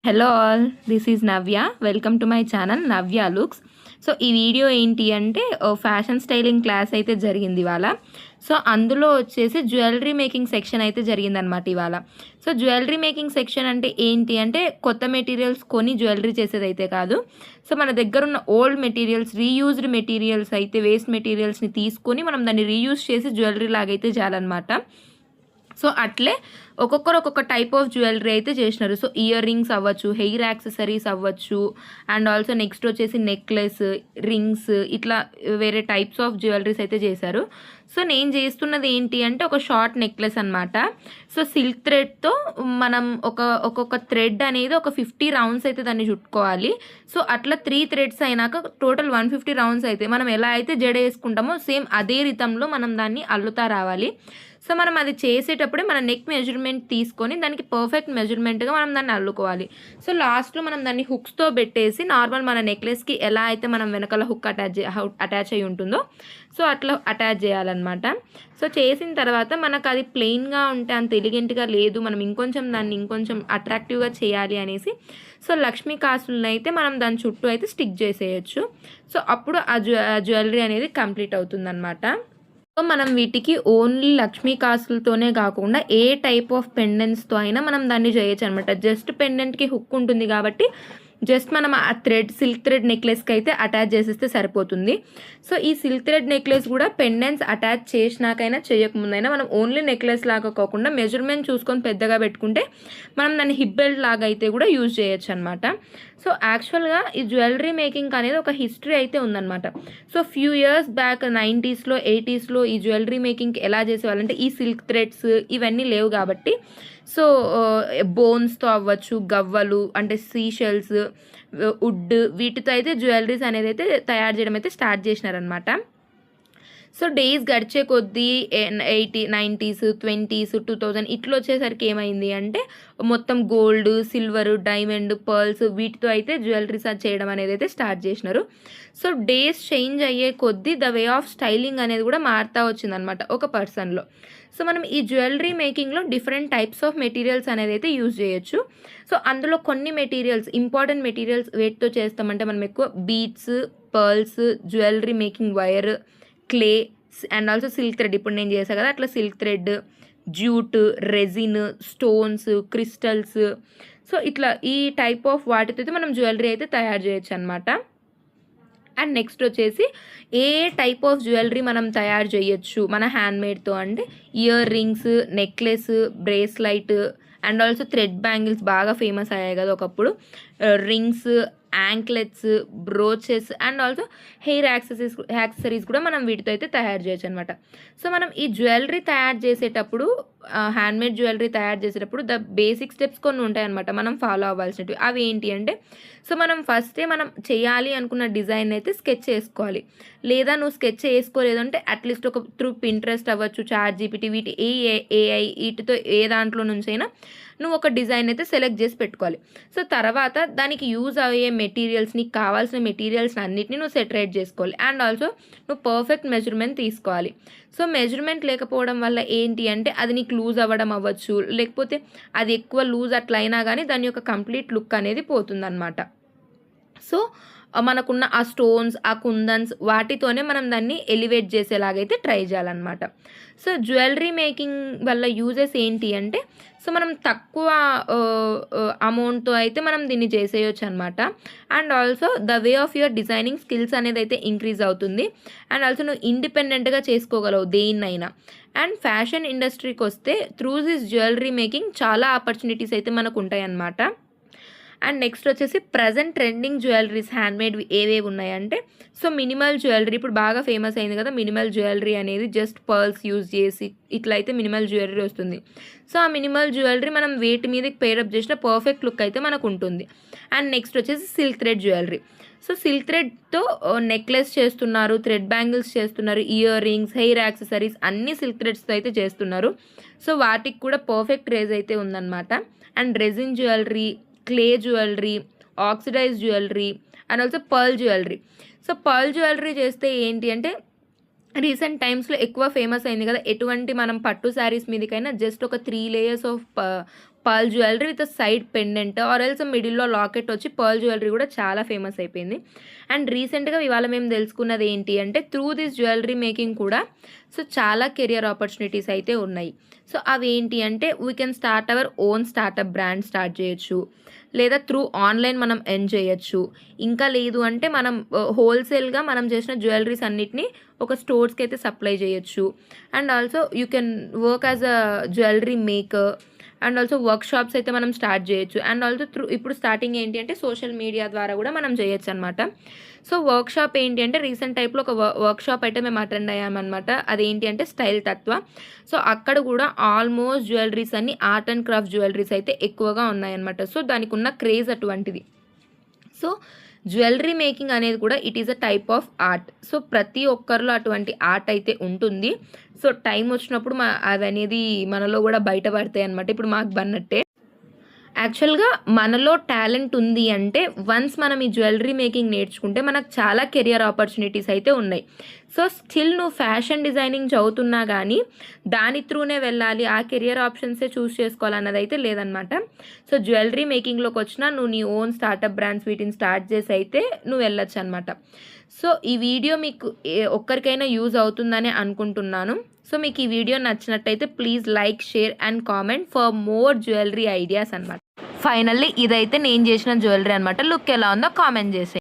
Hello all, this is Navya. Welcome to my channel Navya looks. So ఈ video ఏంటి అంటే fashion styling class అయితే జరిగింది ఇవాళ. సో అందులో వచ్చేసి జ్యువెలరీ మేకింగ్ సెక్షన్ అయితే జరిగిందనమాట ఇవాళ. సో జ్యువెలరీ మేకింగ్ సెక్షన్ అంటే ఏంటి అంటే కొత్త మెటీరియల్స్ కొని జ్యువెలరీ చేసేది అయితే కాదు. సో మన దగ్గర ఉన్న ఓల్డ్ మెటీరియల్స్, రీయూజ్డ్ మెటీరియల్స్ అయితే వేస్ట్ మెటీరియల్స్ని తీసుకొని మనం దాన్ని రీయూజ్ చేసి జ్యువెలరీ లాగైతే చేయాలన్నమాట. సో అట్లే ఒక్కొక్కరు ఒక్కొక్క టైప్ ఆఫ్ జ్యువెలరీ అయితే చేసినారు. సో ఇయర్ రింగ్స్ అవ్వచ్చు, హెయిర్ యాక్సెసరీస్ అవ్వచ్చు, అండ్ ఆల్సో నెక్స్ట్ వచ్చేసి నెక్లెస్, రింగ్స్, ఇట్లా వేరే టైప్స్ ఆఫ్ జ్యువెలరీస్ అయితే చేశారు. సో నేను చేస్తున్నది ఏంటి అంటే ఒక షార్ట్ నెక్లెస్ అనమాట. సో సిల్క్ థ్రెడ్తో మనం ఒక్కొక్క థ్రెడ్ అనేది ఒక 50 రౌండ్స్ అయితే దాన్ని చుట్టుకోవాలి. సో అట్లా 3 థ్రెడ్స్ అయినాక టోటల్ 150 రౌండ్స్ అయితే మనం ఎలా అయితే జడ వేసుకుంటామో సేమ్ అదే రితంలో మనం దాన్ని అల్లుతా రావాలి. సో మనం అది చేసేటప్పుడే మన నెక్ మెజర్మెంట్ తీసుకొని దానికి పర్ఫెక్ట్ మెజర్మెంట్గా మనం దాన్ని అల్లుకోవాలి. సో లాస్ట్లో మనం దాన్ని హుక్స్తో పెట్టేసి నార్మల్ మన నెక్లెస్కి ఎలా అయితే మనం వెనకాల హుక్ అటాచ్ అయి ఉంటుందో సో అట్లా అటాచ్ చేయాలన్నమాట. సో చేసిన తర్వాత మనకు అది ప్లెయిన్గా ఉంటే అంత ఎలిగెంట్గా లేదు, మనం ఇంకొంచెం అట్రాక్టివ్గా చేయాలి అనేసి సో లక్ష్మీ కాసులను అయితే మనం దాని చుట్టూ అయితే స్టిక్ చేసేయచ్చు. సో అప్పుడు ఆ జ్యువెలరీ అనేది కంప్లీట్ అవుతుందన్నమాట. సో మనం వీటికి ఓన్లీ లక్ష్మీ కాసులతోనే కాకుండా ఏ టైప్ ఆఫ్ పెండెంట్స్తో అయినా మనం దాన్ని చేయొచ్చు అనమాట. జస్ట్ పెండెంట్కి హుక్ ఉంటుంది కాబట్టి జస్ట్ మనం ఆ సిల్క్ థ్రెడ్ నెక్లెస్కి అయితే అటాచ్ చేసేస్తే సరిపోతుంది. సో ఈ సిల్క్ థ్రెడ్ నెక్లెస్ కూడా పెండెంట్స్ అటాచ్ చేసినాకైనా చేయకముందైనా మనం ఓన్లీ నెక్లెస్ లాగా కాకుండా మెజర్మెంట్ చూసుకొని పెద్దగా పెట్టుకుంటే మనం దాన్ని హిప్ బెల్ట్ లాగా అయితే కూడా యూజ్ చేయొచ్చు అనమాట. సో యాక్చువల్గా ఈ జ్యువెలరీ మేకింగ్ అనేది ఒక హిస్టరీ అయితే ఉందన్నమాట. So few years back 90s, 80s ఈ జ్యువెలరీ మేకింగ్ ఎలా చేసేవాళ్ళంటే ఈ సిల్క్ థ్రెడ్స్ ఇవన్నీ లేవు కాబట్టి సో బోన్స్తో అవ్వచ్చు, గవ్వలు అంటే సీషెల్స్, వుడ్, వీటితో అయితే జ్యువెలరీస్ అనేది అయితే తయారు చేయడం అయితే స్టార్ట్ చేసినారనమాట. సో డేస్ గడిచే కొద్దీ 90s, 20s, 2000 ఇట్లా వచ్చేసరికి ఏమైంది అంటే మొత్తం గోల్డ్, సిల్వర్, డైమండ్, పర్ల్స్ వీటితో అయితే జ్యువెలరీస్ చేయడం అనేది అయితే స్టార్ట్ చేసినారు. సో డేస్ చేంజ్ అయ్యే కొద్దీ ద వే ఆఫ్ స్టైలింగ్ అనేది కూడా మారుతూ వచ్చిందనమాట ఒక పర్సన్లో. సో మనం ఈ జ్యువెలరీ మేకింగ్లో డిఫరెంట్ టైప్స్ ఆఫ్ మెటీరియల్స్ అనేది అయితే యూజ్ చేయొచ్చు. సో అందులో కొన్ని మెటీరియల్స్, ఇంపార్టెంట్ మెటీరియల్స్ వేటితో చేస్తామంటే మనం ఎక్కువ beads, pearls, jewellery making wire, clay and also silk thread. ఇప్పుడు నేను చేశాను కదా అట్లా silk thread, jute, resin, stones, crystals, so ఇట్లా ఈ టైప్ ఆఫ్ వాటితో అయితే మనం జ్యువెలరీ అయితే తయారు చేయొచ్చు అనమాట. అండ్ నెక్స్ట్ వచ్చేసి ఏ టైప్ ఆఫ్ జ్యువెలరీ మనం తయారు చేయొచ్చు మన హ్యాండ్మేడ్తో అంటే ear rings, necklace, bracelet and also thread bangles బాగా ఫేమస్ అయ్యాయి కదా ఒకప్పుడు, rings, anklets, brooches and also hair accessories కూడా మనం వీటితో అయితే తయారు చేయొచ్చు అనమాట. సో మనం ఈ జ్యువెలరీ తయారు చేసేటప్పుడు, హ్యాండ్మేడ్ జ్యువెలరీ తయారు చేసేటప్పుడు ద బేసిక్ స్టెప్స్ కొన్ని ఉంటాయన్నమాట మనం ఫాలో అవ్వాల్సినవి. అవి ఏంటి అంటే సో మనం ఫస్టే మనం చేయాలి అనుకున్న డిజైన్ అయితే స్కెచ్ చేసుకోవాలి. లేదా నువ్వు స్కెచ్ చేసుకోలేదంటే అట్లీస్ట్ ఒక త్రూ పింట్రెస్ట్ అవ్వచ్చు, చాట్ జీపీటీ, వీటి ఏఐ వీటితో ఏ దాంట్లో నుంచైనా నువ్వు ఒక డిజైన్ అయితే సెలెక్ట్ చేసి పెట్టుకోవాలి. సో తర్వాత దానికి యూజ్ అయ్యే మెటీరియల్స్, నీకు కావాల్సిన మెటీరియల్స్ అన్నిటిని నువ్వు సెటరేట్ చేసుకోవాలి. అండ్ ఆల్సో నువ్వు పర్ఫెక్ట్ మెజర్మెంట్ తీసుకోవాలి. సో మెజర్మెంట్ లేకపోవడం వల్ల ఏంటి అంటే అది నీకు లూజ్ అవ్వడం అవ్వచ్చు, లేకపోతే అది ఎక్కువ లూజ్ అట్లా అయినా కానీ దాని యొక్క కంప్లీట్ లుక్ అనేది పోతుందన్నమాట. సో మనకున్న ఆ స్టోన్స్, ఆ కుందన్స్ వాటితోనే మనం దాన్ని ఎలివేట్ చేసేలాగైతే ట్రై చేయాలన్నమాట. సో జ్యువెలరీ మేకింగ్ వల్ల యూజెస్ ఏంటి అంటే సో మనం తక్కువ అమౌంట్తో అయితే మనం దీన్ని చేసేయచ్చు అనమాట. And also the way of your designing skills అనేది అయితే ఇంక్రీజ్ అవుతుంది. అండ్ ఆల్సో నువ్వు ఇండిపెండెంట్గా చేసుకోగలవు దేన్నైనా. అండ్ ఫ్యాషన్ ఇండస్ట్రీకి వస్తే త్రూ దిస్ జ్యువెలరీ మేకింగ్ చాలా ఆపర్చునిటీస్ అయితే మనకు ఉంటాయి అన్నమాట. అండ్ నెక్స్ట్ వచ్చేసి ప్రజెంట్ ట్రెండింగ్ జ్యువెలరీస్ హ్యాండ్మేడ్ ఏవేవి ఉన్నాయంటే సో మినిమల్ జ్యువెలరీ ఇప్పుడు బాగా ఫేమస్ అయింది కదా. మినిమల్ జ్యువెలరీ అనేది జస్ట్ పర్ల్స్ యూజ్ చేసి ఇట్లా అయితే మినిమల్ జ్యువెలరీ వస్తుంది. సో ఆ మినిమల్ జ్యువెలరీ మనం వేటి మీదకి పేరప్ చేసిన పర్ఫెక్ట్ లుక్ అయితే మనకు ఉంటుంది. అండ్ నెక్స్ట్ వచ్చేసి silk thread jewellery. So silk థ్రెడ్తో నెక్లెస్ చేస్తున్నారు, థ్రెడ్ బ్యాంగిల్స్ చేస్తున్నారు, ఇయర్ రింగ్స్, హెయిర్ యాక్సెసరీస్ అన్నీ సిల్క్ థ్రెడ్స్తో అయితే చేస్తున్నారు. సో వాటికి కూడా పర్ఫెక్ట్ రేజ్ అయితే ఉందన్నమాట. And resin jewellery, clay jewellery, oxidise jewellery and also pearl jewellery. So pearl jewellery చేస్తే ఏంటి అంటే రీసెంట్ టైమ్స్లో ఎక్కువ ఫేమస్ అయింది కదా, ఎటువంటి మనం పట్టు శారీస్ మీదకైనా జస్ట్ ఒక 3 layers of pearl jewellery with side pendant or else మిడిల్లో లాకెట్ వచ్చి పర్ల్ జ్యువెలరీ కూడా చాలా ఫేమస్ అయిపోయింది. అండ్ రీసెంట్గా ఇవాళ మేము తెలుసుకున్నది ఏంటి అంటే త్రూ దిస్ జ్యువెలరీ మేకింగ్ కూడా సో చాలా కెరియర్ ఆపర్చునిటీస్ అయితే ఉన్నాయి. సో అవి ఏంటి అంటే we can start our own startup brand start చేయొచ్చు, లేదా త్రూ ఆన్లైన్ మనం ఎర్న్ చేయొచ్చు. ఇంకా లేదు అంటే మనం హోల్సేల్గా మనం చేసిన జ్యువెలరీస్ అన్నిటిని ఒక స్టోర్స్కి అయితే సప్లై చేయొచ్చు. And also you can work as a jewellery maker. And also work shops అయితే మనం స్టార్ట్ చేయొచ్చు. అండ్ ఆల్సో ఇప్పుడు స్టార్టింగ్ ఏంటి అంటే సోషల్ మీడియా ద్వారా కూడా మనం చేయొచ్చు అనమాట. సో వర్క్ షాప్ ఏంటి అంటే రీసెంట్ టైప్లో ఒక వర్క్ షాప్ అయితే మేము అటెండ్ అయ్యామన్నమాట. అదేంటి అంటే స్టైల్ తత్వ. సో అక్కడ కూడా ఆల్మోస్ట్ జ్యువెలరీస్ అన్ని ఆర్ట్ అండ్ క్రాఫ్ట్ జ్యువెలరీస్ అయితే ఎక్కువగా ఉన్నాయన్నమాట. సో దానికి ఉన్న క్రేజ్ అటువంటిది. సో జ్యువెలరీ మేకింగ్ అనేది కూడా it is a type of art. So ప్రతి ఒక్కరిలో అటువంటి ఆర్ట్ అయితే ఉంటుంది. సో టైం వచ్చినప్పుడు అవి అనేది మనలో కూడా బయటపడతాయి అనమాట. ఇప్పుడు మాకు బన్నట్టే యాక్చువల్గా మనలో టాలెంట్ ఉంది అంటే వన్స్ మనం ఈ జ్యువెలరీ మేకింగ్ నేర్చుకుంటే మనకు చాలా కెరియర్ ఆపర్చునిటీస్ అయితే ఉన్నాయి. సో స్టిల్ నువ్వు ఫ్యాషన్ డిజైనింగ్ చదువుతున్నా కానీ దాని త్రూనే వెళ్ళాలి, ఆ కెరియర్ ఆప్షన్సే చూస్ చేసుకోవాలన్నది అయితే లేదనమాట. సో జ్యువెలరీ మేకింగ్లోకి వచ్చినా నువ్వు నీ ఓన్ స్టార్టప్ బ్రాండ్స్ వీటిని స్టార్ట్ చేసి అయితే నువ్వు వెళ్ళొచ్చు అనమాట. సో ఈ వీడియో మీకు ఒక్కరికైనా యూజ్ అవుతుందని అనుకుంటున్నాను. సో మీకు ఈ వీడియో నచ్చినట్టయితే please like, share and comment for more jewellery ideas అనమాట. ఫైనల్లీ ఇదైతే నేను చేసిన జ్యువెలరీ అనమాట. లుక్ ఎలా ఉందో కామెంట్ చేసేయండి.